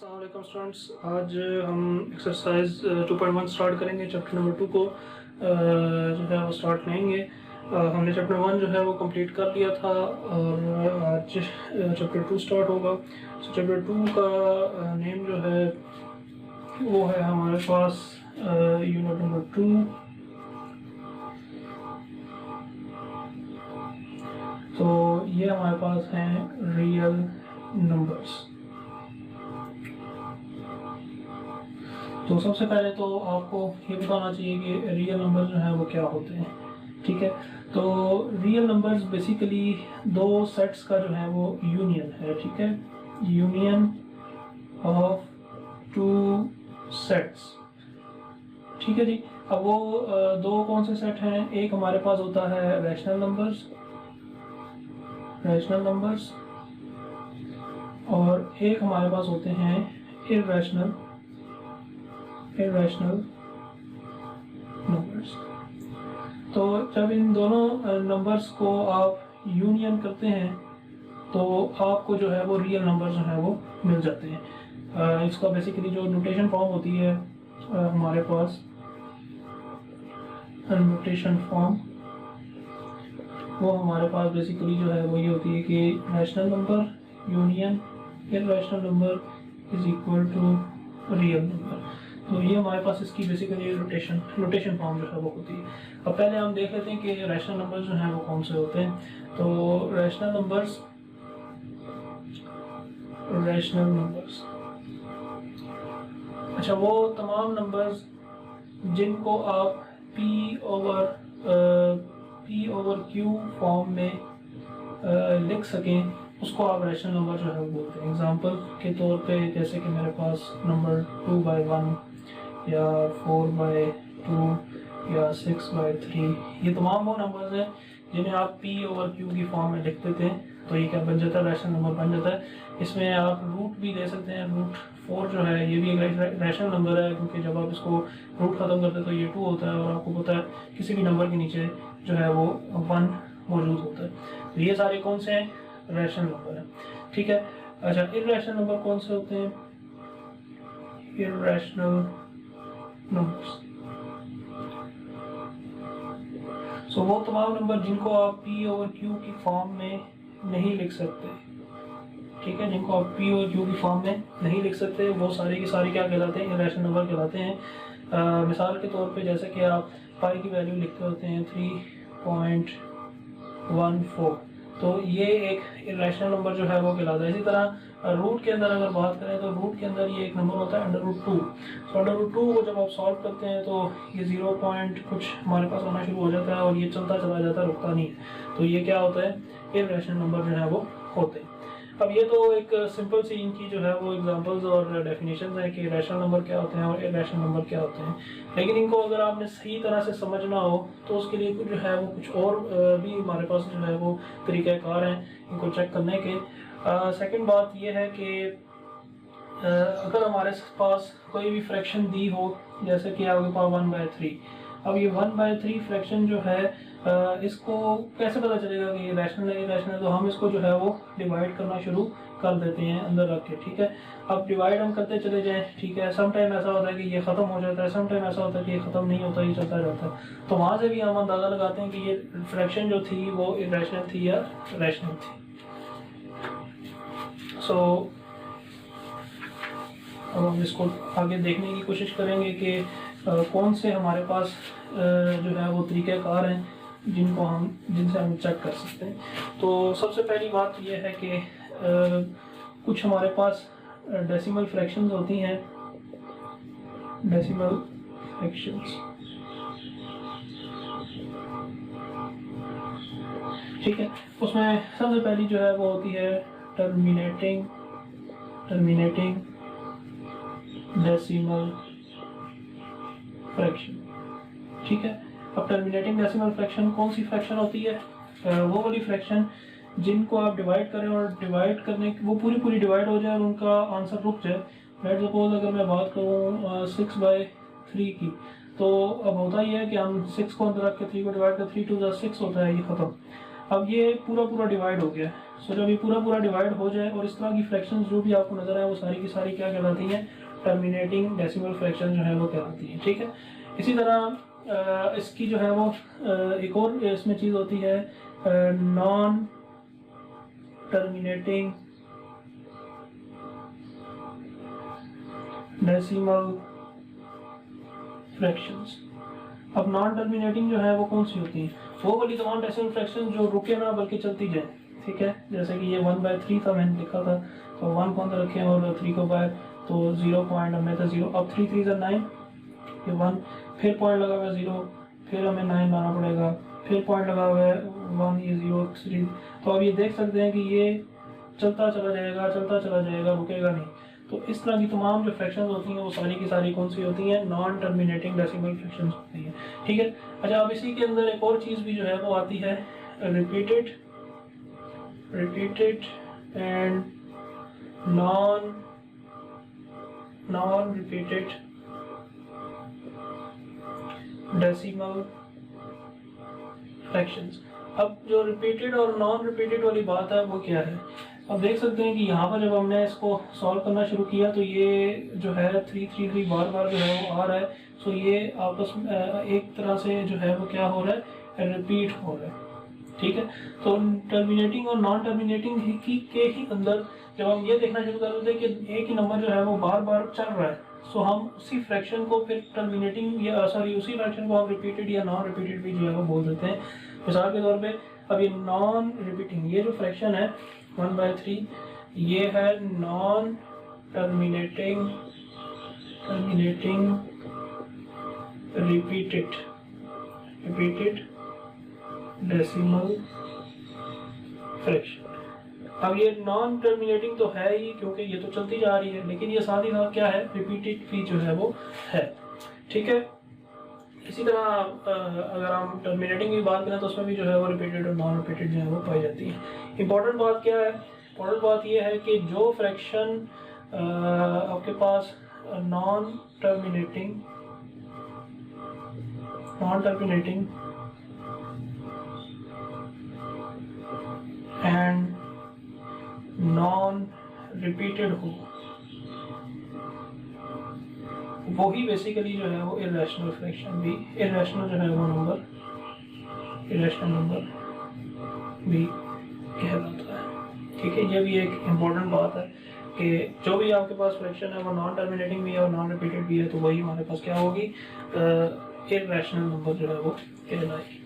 अस्सलाम वालेकुम स्टूडेंट्स, आज हम एक्सरसाइज 2.1 स्टार्ट करेंगे। चैप्टर नंबर 2 को जो है वो स्टार्ट करेंगे। हमने चैप्टर 1 जो है वो कंप्लीट कर लिया था और आज चैप्टर 2 स्टार्ट होगा। तो चैप्टर 2 का नेम जो है वो है हमारे पास यूनिट नंबर 2। तो ये हमारे पास हैं रियल नंबर्स। तो सबसे पहले तो आपको ये बताना चाहिए कि रियल नंबर जो है वो क्या होते हैं। ठीक है, तो रियल नंबर्स बेसिकली दो सेट्स का जो है वो यूनियन है। ठीक है, यूनियन ऑफ टू सेट्स। ठीक है जी। अब वो दो कौन से सेट हैं? एक हमारे पास होता है रैशनल नंबर्स, और एक हमारे पास होते हैं इर्रेशनल नंबर्स। तो जब इन दोनों नंबर्स को आप यूनियन करते हैं तो आपको जो है वो रियल नंबर जो है वो मिल जाते हैं। इसका बेसिकली जो नोटेशन फॉर्म होती है हमारे पास, नोटेशन फॉर्म वो हमारे पास बेसिकली जो है वो ये होती है कि rational number union irrational number is equal to real number. तो ये हमारे पास इसकी बेसिकली नोटेशन फॉर्म जो है वो होती है। अब पहले हम देख लेते हैं कि रैशनल नंबर्स जो हैं वो कौन से होते हैं। तो रैशनल नंबर्स अच्छा, वो तमाम नंबर्स जिनको आप P ओवर Q फॉर्म में लिख सकें उसको आप रैशनल नंबर जो है वो बोलते हैं। एग्जांपल के तौर पे जैसे कि मेरे पास नंबर 2/1 या 4/2 या 6/3, ये तमाम वो नंबर्स हैं जिन्हें आप P ओवर Q की फॉर्म में लिख देते हैं। तो ये क्या बन जाता है? रैशनल नंबर बन जाता है। इसमें आप रूट भी दे सकते हैं। रूट 4 जो है ये भी एक रैशनल नंबर है, क्योंकि जब आप इसको रूट खत्म करते हैं तो ये 2 होता है, और आपको पता है किसी भी नंबर के नीचे जो है वो 1 मौजूद होता है। तो ये सारे कौन से हैं? रैशनल नंबर है। ठीक है। अच्छा, इर्रेशनल नंबर कौन से होते हैं? इर्रेशनल नंबर्स सो वो तमाम नंबर जिनको आप P ओवर Q की फॉर्म में नहीं लिख सकते। ठीक है, जिनको आप P ओवर Q की फॉर्म में नहीं लिख सकते वो सारे के सारे क्या कहलाते हैं? इर्रेशनल नंबर कहलाते हैं। मिसाल के तौर पे जैसे कि आप पाई की वैल्यू लिखते होते हैं 3.14, तो ये एक इर्रेशनल नंबर जो है वो कहलाता है। इसी तरह रूट के अंदर अगर बात करें तो रूट के अंदर ये एक नंबर होता है √2। तो √2 को जब आप सॉल्व करते हैं तो ये 0 पॉइंट कुछ हमारे पास आना शुरू हो जाता है और ये चलता चला जाता है, रुकता नहीं है। तो ये क्या होता है? इर्रेशनल नंबर जो है वो होते हैं। अब ये तो एक सिंपल सी इनकी जो है वो एग्जांपल्स और डेफिनेशंस हैं कि रैशनल नंबर क्या होते हैं और इर्रेशनल नंबर क्या होते हैं। लेकिन इनको अगर आपने सही तरह से समझना हो तो उसके लिए कुछ जो है वो कुछ और भी हमारे पास जो है वो तरीक़ाकार हैं इनको चेक करने के। सेकंड बात ये है कि अगर हमारे पास कोई भी फ्रैक्शन दी हो, जैसे कि आपके पास 1/3। अब ये 1/3 फ्रैक्शन जो है इसको कैसे पता चलेगा कि ये रैशनल है इर्रेशनल? तो हम इसको जो है वो डिवाइड करना शुरू कर देते हैं अंदर रख के। ठीक है, अब डिवाइड हम करते चले जाएं। ठीक है, सम टाइम ऐसा होता है कि ये ख़त्म हो जाता है, सम टाइम ऐसा होता है कि ये ख़त्म नहीं होता, ये चलता रहता है। तो वहाँ से भी हम अंदाज़ा लगाते हैं कि ये फ्रैक्शन जो थी वो इर्रेशनल थी या रैशनल थी। सो अब हम इसको आगे देखने की कोशिश करेंगे कि कौन से हमारे पास जो है वो तरीक़ाकार हैं जिनसे हम चेक कर सकते हैं। तो सबसे पहली बात ये है कि कुछ हमारे पास डेसिमल फ्रैक्शंस होती हैं। डेसिमल फ्रैक्शंस, ठीक है, उसमें सबसे पहली जो है वो होती है टर्मिनेटिंग डेसिमल फ्रैक्शन। ठीक है, अब टर्मिनेटिंग डेसिमल फ्रैक्शन कौन सी फ्रैक्शन होती है? वो वाली फ्रैक्शन जिनको आप डिवाइड करें और डिवाइड करने वो पूरी डिवाइड हो जाए और उनका आंसर रुक जाए। लेट्स सपोज अगर मैं बात करूँ 6/3 की, तो अब होता ही है कि हम 6 को अंदर रख के 3 को डिवाइड कर 3 2 6 होता है, ये खत्म। अब ये पूरा डिवाइड हो गया। सो जब ये पूरा डिवाइड हो जाए और इस तरह की फ्रैक्शंस जो भी आपको नजर आए वो सारी की सारी क्या कहलाती हैं, टर्मिनेटिंग डेसिमल फ्रैक्शन जो है वो कहलाती है। ठीक है, इसी तरह इसकी जो है वो एक और इसमें चीज़ होती है नॉन टर्मिनेटिंग डेसिमल फ्रैक्शंस। अब नॉन टर्मिनेटिंग जो है वो कौन सी होती है, वो वाली तमाम डेसिमल फ्रैक्शन जो रुके ना बल्कि चलती जाए। ठीक है, जैसे कि ये 1/3 था, मैंने लिखा था, तो 1 को अंदर रखें और 3 को बाय, तो 0 पॉइंट हमें था 0। अब 3 3 9, ये 1, फिर पॉइंट लगा हुआ है 0, फिर हमें 9 लाना पड़ेगा, फिर पॉइंट लगा हुआ है 1, ये 0 3। तो अब ये देख सकते हैं कि ये चलता चला जाएगा, रुकेगा नहीं। तो इस तरह की तमाम जो फ्रैक्शंस होती हैं वो सारी की सारी कौन सी होती हैं, नॉन टर्मिनेटिंग डेसिमल फ्रैक्शंस होती हैं। ठीक है, अच्छा अब इसी के अंदर एक और चीज़ भी जो है वो आती है, repeated and non repeated decimal fractions. अब जो रिपीटेड और नॉन रिपीटेड वाली बात है वो क्या है, अब देख सकते हैं कि यहाँ पर जब हमने इसको सॉल्व करना शुरू किया तो ये जो है 3 3 3 बार जो है वो आ रहा है। सो ये आपस में एक तरह से जो है वो क्या हो रहा है, रिपीट हो रहा है। ठीक है, तो टर्मिनेटिंग और नॉन टर्मिनेटिंग के ही अंदर जब हम ये देखना शुरू कर देते हैं कि एक ही नंबर जो है वो बार चल रहा है, सो हम उसी फ्रैक्शन को फिर टर्मिनेटिंग या उसी फ्रैक्शन को हम रिपीटेड या नॉन रिपीटेड भी जो है वो बोल देते हैं। मिसाल के तौर पे अब ये नॉन रिपीटिंग, ये जो फ्रैक्शन है 1/3, ये है non terminating repeated decimal fraction. अब ये नॉन टर्मिनेटिंग तो है ही क्योंकि ये तो चलती जा रही है, लेकिन ये साथ ही साथ क्या है, रिपीटेड भी जो है वो है। ठीक है, इसी तरह अगर हम टर्मिनेटिंग की बात करें तो उसमें भी जो है वो रिपीटेड और नॉन रिपीटेड जो है वो पाई जाती है। इंपॉर्टेंट बात क्या है, इंपॉर्टेंट बात ये है कि जो फ्रैक्शन आपके पास non terminating and non repeated हो, वही बेसिकली जो है वो इरेशनल फ्रैक्शन भी, इरेशनल जो है वो नंबर, इरेशनल नंबर भी कहलाता है। ठीक है, ये भी एक इम्पोर्टेंट बात है कि जो भी आपके पास फ्रैक्शन है वो नॉन टर्मिनेटिंग भी है और नॉन रिपीटेड भी है, तो वही हमारे पास क्या होगी, इरेशनल नंबर जो है वो कहलाएगी।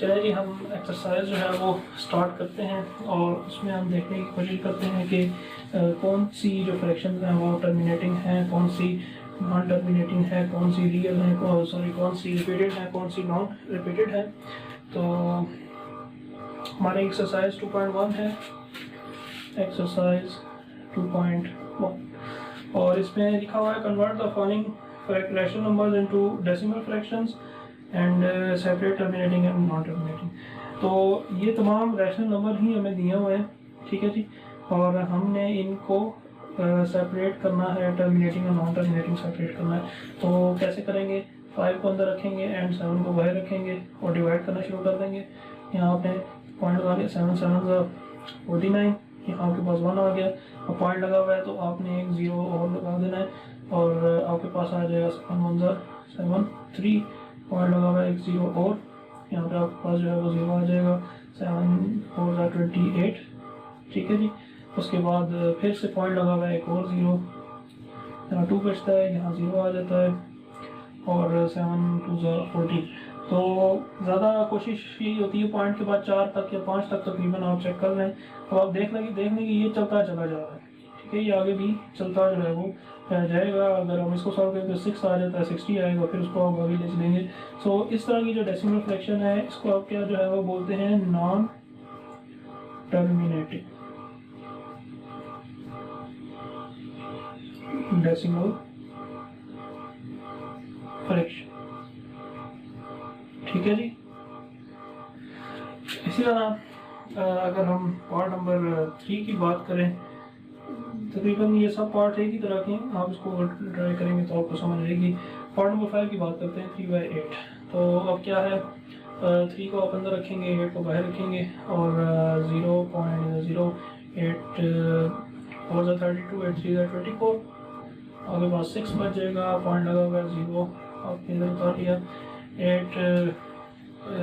चलिए जी, हम एक्सरसाइज जो है वो स्टार्ट करते हैं और उसमें हम देखने की कोशिश करते हैं कि कौन सी जो फ्रैक्शन हैं वो टर्मिनेटिंग हैं, कौन सी नॉन टर्मिनेटिंग है, कौन सी रियल है, कौन सी रिपीटेड है, कौन सी नॉन रिपीटेड है। तो हमारे एक्सरसाइज 2.1 है, एक्सरसाइज 2.1, और इसमें लिखा हुआ है convert the following rational numbers into decimal fractions and separate terminating and non terminating. तो ये तमाम रैशनल नंबर ही हमें दिए हुए हैं। ठीक है जी, और हमने इनको सेपरेट करना है, टर्मिनेटिंग और नॉन टर्मिनेटिंग सेपरेट करना है। तो कैसे करेंगे, 5 को अंदर रखेंगे एंड 7 को बाहर रखेंगे और डिवाइड करना शुरू कर देंगे। यहाँ आपने पॉइंट लगा लिया, 7 7 49, यहाँ आपके पास 1 आ गया, और पॉइंट लगा हुआ है तो आपने एक 0 और लगा देना है और आपके पास आ जाएगा 7 1 7 3, पॉइंट लगा हुआ है एक 0 और यहाँ पे आपके पास जो है वो 0 आ जाएगा, 7 4 28। ठीक है जी, उसके बाद फिर से पॉइंट लगा हुआ है एक और 0, यहाँ 2 बचता है, यहाँ 0 आ जाता है और 7 2 14। तो ज़्यादा कोशिश यही होती है पॉइंट के बाद 4 तक या 5 तक तकरीबन आप चेक कर लें। अब आप देख लेंगे कि ये चलता चला जा रहा है। ठीक है, ये आगे भी चलता जो है वो जाएगा। अगर हम इसको सॉल्व करें तो 6 आ जाता है, 60 आएगा, फिर उसको आप आगे ले चलेंगे। सो इस तरह की जो डेसिमल फ्रैक्शन है इसको आप क्या जो है वो बोलते हैं, नॉन टर्मिनेटिंग डेसिमल फ्रैक्शन। ठीक है जी, इसी तरह अगर हम पार्ट नंबर 3 की बात करें, तकरीबन ये सब पार्ट एक ही तरह के हैं, आप इसको ट्राई करेंगे तो आपको समझ आएगी। पार्ट नंबर 5 की बात करते हैं, 3/8। तो अब क्या है, 3 को आप अंदर रखेंगे, 8 को बाहर रखेंगे और 0.08 4 ज़ा 32, 8 3 ज़ा 24, आपके पास 6 बच जाएगा। पॉइंट लगा हुआ है 0 आपने इधर उतार लिया। 8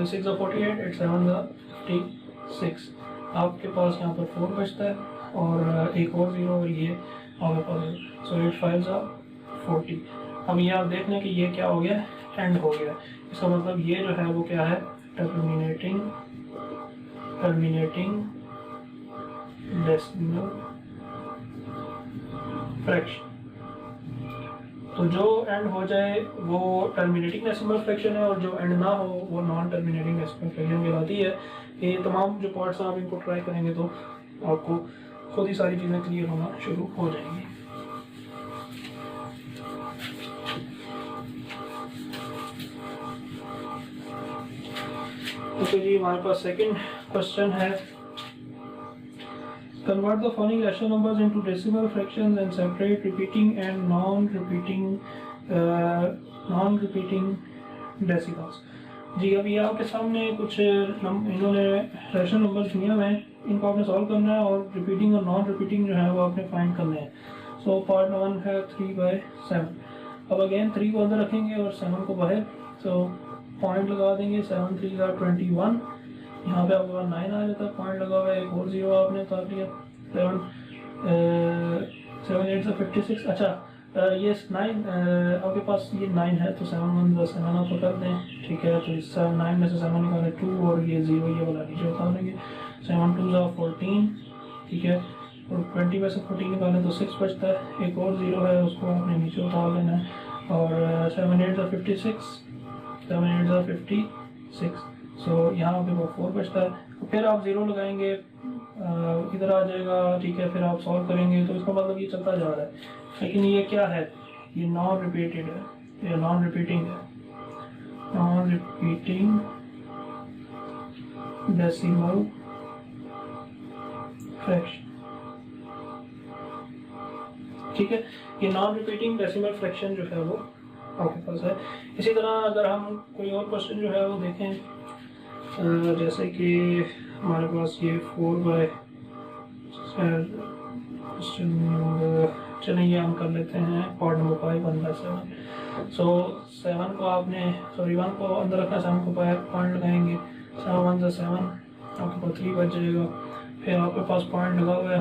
6 ज़ा 48, 8 7 ज़ा 56, आपके पास यहाँ पर 4 बचता है और एक और 0 और ये आपके पास। सो 8 5 ज़ा 40। अब ये आप देख लें कि ये क्या हो गया, एंड हो गया। इसका मतलब ये जो है वो क्या है, टर्मिनेटिंग डेसिमल फ्रैक्शन। तो जो एंड हो जाए वो टर्मिनेटिंग डेसिमल फ्रैक्शन है और जो एंड ना हो वो नॉन टर्मिनेटिंग डेसिमल फ्रैक्शन कहलाती है। ये तमाम जो पार्ट्स आप इनको ट्राई करेंगे तो आपको खुद ही सारी चीज़ें क्लियर होना शुरू हो जाएंगी। तो जी हमारे पास सेकंड क्वेश्चन है, convert the following rational numbers into decimal fractions and separate repeating and non-repeating decimals। जी अभी आपके सामने कुछ इन्होंने रैशनल नंबर्स दिए हुए हैं, इनको आपने सॉल्व करना है और रिपीटिंग और नॉन रिपीटिंग जो है वो आपने फाइंड करने हैं। सो पार्ट 1 है 3/7। अब अगेन 3 को अंदर रखेंगे और 7 को बाहर, तो पॉइंट लगा देंगे। 7 3 ज़ा 21, यहाँ पे आपके पास 9 आ जाता है, पॉइंट लगा हुआ है, एक और 0 आपने उतार लिया। 7 8 ज़ा 56। अच्छा ये 9 आपके पास ये 9 है तो 7 1 ज़ा 7 आप कर दें, ठीक है। तो इस 9 में से 7 निकालें 2 और ये 0 ये वाला नीचे उतार लेंगे। 7 2 ज़ा 14, ठीक है। और 20 में से 14 निकालें तो 6 बचता है, एक और 0 है उसको आपने नीचे उतार लेना है। और 7 8 ज़ा 56, 7 8 ज़ा 56। सो यहाँ पे वो 4 बचता है। फिर आप 0 लगाएंगे, इधर आ जाएगा, ठीक है। फिर आप सॉल्व करेंगे तो इसका मतलब ये चलता जा रहा है, लेकिन ये क्या है, ये नॉन रिपीटेड है, ये नॉन रिपीटिंग है, नॉन रिपीटिंग डेसिमल फ्रैक्शन, ठीक है। ये नॉन रिपीटिंग डेसिमल फ्रैक्शन जो है वो आपके पास है। इसी तरह अगर हम कोई और क्वेश्चन जो है वो देखें, जैसे कि हमारे पास ये 4/7 क्वेश्चन, चलिए ये हम कर लेते हैं पार्ट नंबर 5 1/7। सो 7 को आपने 1 को अंदर रखना, 7 को बाहर, पॉइंट लगाएंगे। 7 1 ज़ा 7, आपके पास 3 बच जाएगा। फिर आपके पास पॉइंट लगा हुआ है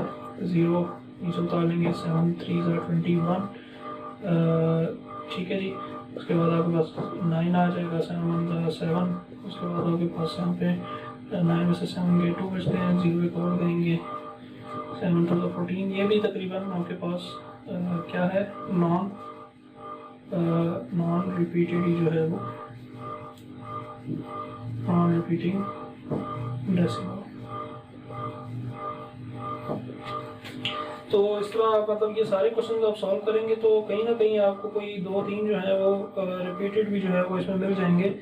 0, नीचे उतार लेंगे। 7 3 ज़ा 21, ठीक है जी। उसके बाद आपके पास 9 आ जाएगा। 7 1 ज़ा 7, उसके बाद आपके पास यहाँ पे 9 में से 7 के 2 बचते हैं, 0 एक और देंगे। 7 2 ज़ा 14, ये भी तकरीबन आपके पास क्या है, नॉन रिपीटेड ही जो है वो नॉन रिपीटिंग डेसिमल। तो इस तरह मतलब ये सारे क्वेश्चन आप सॉल्व करेंगे तो कहीं ना कहीं आपको कोई 2-3 जो है वो रिपीटेड भी जो है वो इसमें मिल जाएंगे।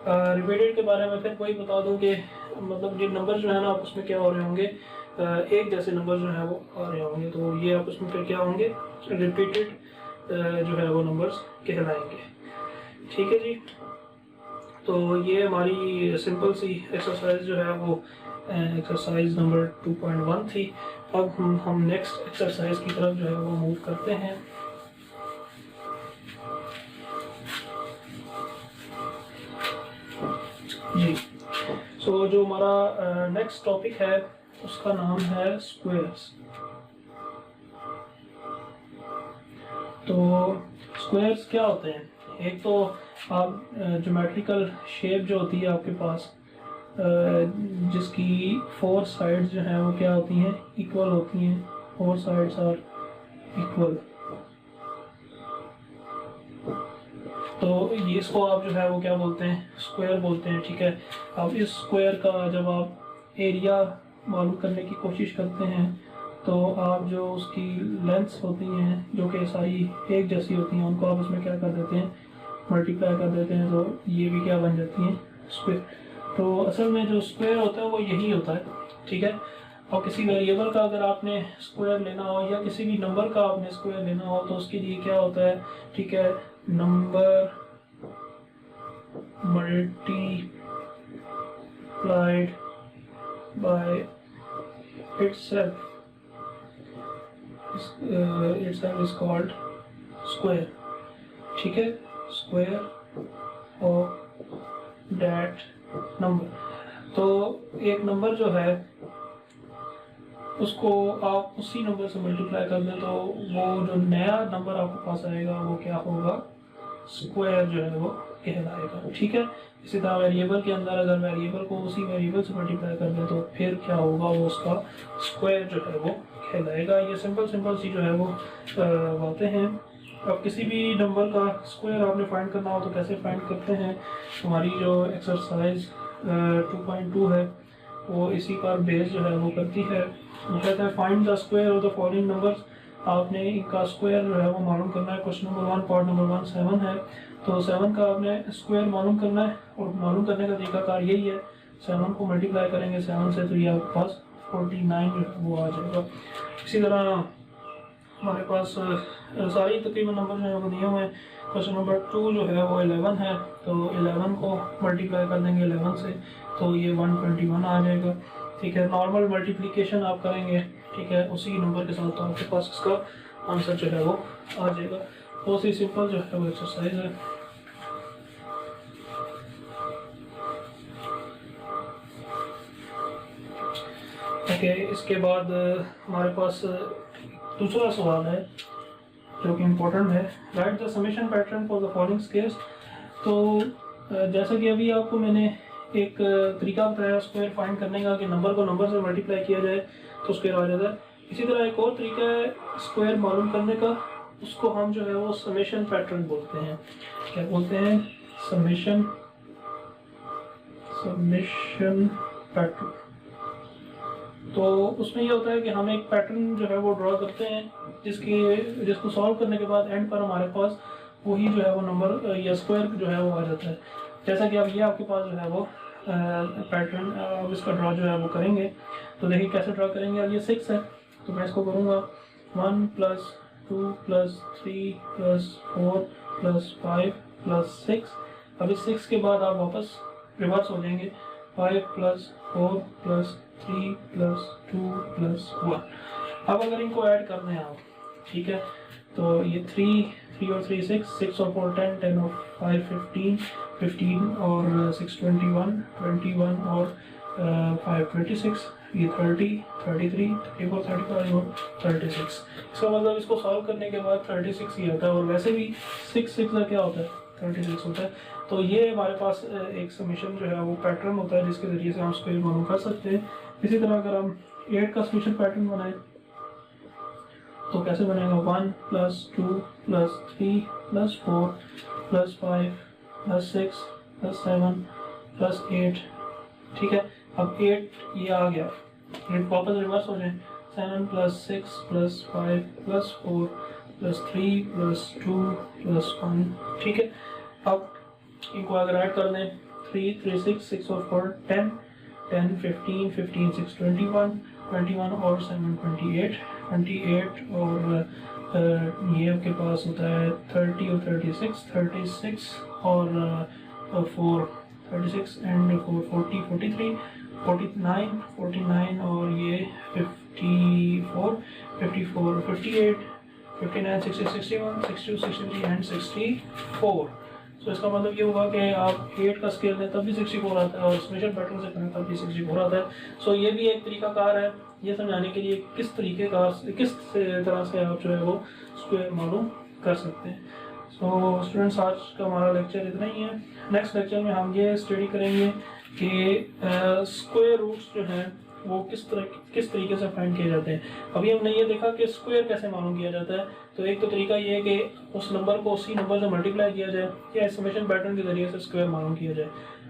रिपीटेड के बारे में फिर कोई बता दूं कि मतलब ये नंबर जो है ना आपस में क्या हो रहे होंगे, एक जैसे नंबर जो है वो आ रहे होंगे, तो ये आपस में फिर क्या होंगे, रिपीटेड जो है वो नंबर्स कहलाएंगे, ठीक है जी। तो ये हमारी सिंपल सी एक्सरसाइज जो है वो एक्सरसाइज नंबर 2.1 थी। अब हम नेक्स्ट एक्सरसाइज की तरफ जो है वो मूव करते हैं। जी सो जो हमारा नेक्स्ट टॉपिक है उसका नाम है स्क्वायर्स। तो स्क्वायर्स क्या होते हैं, एक तो आप ज्योमेट्रिकल शेप जो होती है आपके पास, जिसकी 4 साइड्स जो हैं वो क्या होती हैं, इक्वल होती हैं। 4 साइड्स आर इक्वल, तो ये इसको आप जो है वो क्या बोलते हैं, स्क्वायर बोलते हैं, ठीक है। अब इस स्क्वायर का जब आप एरिया मालूम करने की कोशिश करते हैं तो आप जो उसकी लेंथ्स होती हैं जो कि सारी एक जैसी होती हैं, उनको आप उसमें क्या कर देते हैं, मल्टीप्लाई कर देते हैं, तो ये भी क्या बन जाती हैं, स्क्वायर। तो असल में जो स्क्वायर होता है वो यही होता है, ठीक है। और किसी वेरिएबल का अगर आपने स्क्वायर लेना हो या किसी भी नंबर का आपने स्क्वायर लेना हो तो उसके लिए क्या होता है, ठीक है, number multiplied by itself is called square, ठीक है, square of that number। तो एक नंबर जो है उसको आप उसी नंबर से मल्टीप्लाई कर दें तो वो जो नया नंबर आपके पास आएगा वो क्या होगा, स्क्वायर जो है वो कहलाएगा, ठीक है। इसी तरह वेरिएबल के अंदर अगर वेरिएबल को उसी वेरिएबल से मल्टीप्लाई कर दें तो फिर क्या होगा, वो उसका स्क्वायर जो है वो कहलाएगा। ये सिंपल सी जो है वो बातें हैं। अब किसी भी नंबर का स्क्वायर आपने फाइंड करना हो तो कैसे फाइंड करते हैं, हमारी जो एक्सरसाइज 2.2 है वो इसी पर बेस जो है वो करती है। वो कहता है find the square of the following numbers. आपने इनका स्क्वायर जो है वो मालूम करना है। क्वेश्चन नंबर 1 पार्ट नंबर 1 7 है, तो 7 का आपने स्क्वायर मालूम करना है और मालूम करने का तरीकाकार यही है, 7 को मल्टीप्लाई करेंगे 7 से तो ये आपके पास 49 जो है वो आ जाएगा। इसी तरह हमारे पास सारी तकरीबन नंबर जो है वो दिए हुए हैं। क्वेश्चन नंबर 2 जो है वो 11 है, तो 11 को मल्टीप्लाई कर देंगे 11 से तो ये 121 आ जाएगा, ठीक है। नॉर्मल मल्टीप्लिकेशन आप करेंगे, ठीक है, उसी नंबर के साथ तो आपके पास इसका आंसर जो है वो आ जाएगा। बहुत ही सिंपल जो है वो एक्सरसाइज है। ओके, इसके बाद हमारे पास दूसरा सवाल है जो कि इम्पोर्टेंट है। Right the summation pattern for the following squares. तो जैसा कि अभी आपको मैंने एक तरीका बताया स्क्वायर फाइंड करने का कि नंबर को नंबर से मल्टीप्लाई किया जाए तो स्क्वायर आ जाता है। इसी तरह एक और तरीका है स्क्वायर मालूम करने का, उसको हम जो है वो समेशन पैटर्न बोलते हैं। क्या बोलते हैं? Summation pattern. तो उसमें ये होता है कि हम एक पैटर्न जो है वो ड्रॉ करते हैं जिसको सॉल्व करने के बाद एंड पर हमारे पास वही जो है वो नंबर या स्क्वायर जो है वो आ जाता है। जैसा कि अब ये आपके पास जो है वो पैटर्न, अब इसका ड्रॉ जो है वो करेंगे तो देखिए कैसे ड्रॉ करेंगे। अब ये 6 है तो मैं इसको करूँगा 1 + 2 + 3 + 4 + 5 + 6। अब इस 6 के बाद आप वापस रिवर्स हो जाएंगे 5 + 4 + 3 + 2 + 1। अब अगर इनको ऐड कर दें आप, ठीक है, तो ये 3 और 3 6 और 4 10 10 और 5 15 और 6 21 और 5 26, ये 30 33 34 35 और 36। इसका मतलब इसको सॉल्व करने के बाद 36 ही आता है और वैसे भी 6 का क्या होता है 36 होता है। तो ये हमारे पास एक समेशन जो है वो पैटर्न होता है जिसके ज़रिए से हम स्क्वायर मालूम कर सकते हैं। इसी तरह अगर हम 8 का समेशन पैटर्न बनाएं तो कैसे बनेगा? 1 + 2 + 3 + 4 + 5 + 6 + 7 + 8, ठीक है। अब 8 ये आ गया, वापस रिवर्स हो जाए 7 + 6 + 5 + 4 + 3 + 2 + 1, ठीक है। अब इनको अगर ऐड कर दें 3 3 6 और 4 10 10 15 15 6 21 और 7 28 और ये आपके पास होता है 30 और 36 और 4 36 एंड 4 40 43 49 और ये 54 58 59 60 61 62 63 एंड 64। तो इसका मतलब ये होगा कि आप 8 का स्केल लें तब भी 64 आता है और समेशन पैटर्न से करें तब भी 64 आता है। सो ये भी एक तरीकाकार है ये समझाने के लिए किस तरह से आप जो है वो स्क्वायर मालूम कर सकते हैं। सो स्टूडेंट्स, आज का हमारा लेक्चर इतना ही है। नेक्स्ट लेक्चर में हम ये स्टडी करेंगे कि स्क्वायर रूट्स जो हैं वो किस तरीके से फाइंड किए जाते हैं। अभी हमने ये देखा कि स्क्वायर कैसे मालूम किया जाता है। तो एक तो तरीका ये है कि उस नंबर को उसी नंबर से मल्टीप्लाई किया जाए या समेशन पैटर्न के जरिए से स्क्वायर मालूम किया जाए।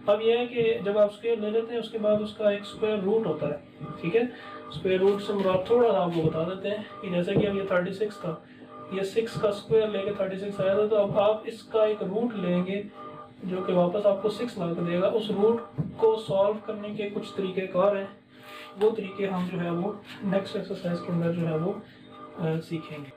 अब यह है कि जब आप स्क्वायर ले लेते हैं उसके बाद उसका एक स्क्वायर रूट होता है, ठीक है। स्क्वायर रूट से मुराद थोड़ा सा आपको बता देते हैं कि जैसे कि अब ये 36 था, ये 6 का स्क्वायर लेके 36 आया था, तो अब आप इसका एक रूट लेंगे जो कि वापस आपको 6 ला कर देगा। उस रूट को सॉल्व करने के कुछ तरीक़ेकार हैं, वो तरीके हम जो है वो नेक्स्ट एक्सरसाइज के अंदर जो है वो सीखेंगे।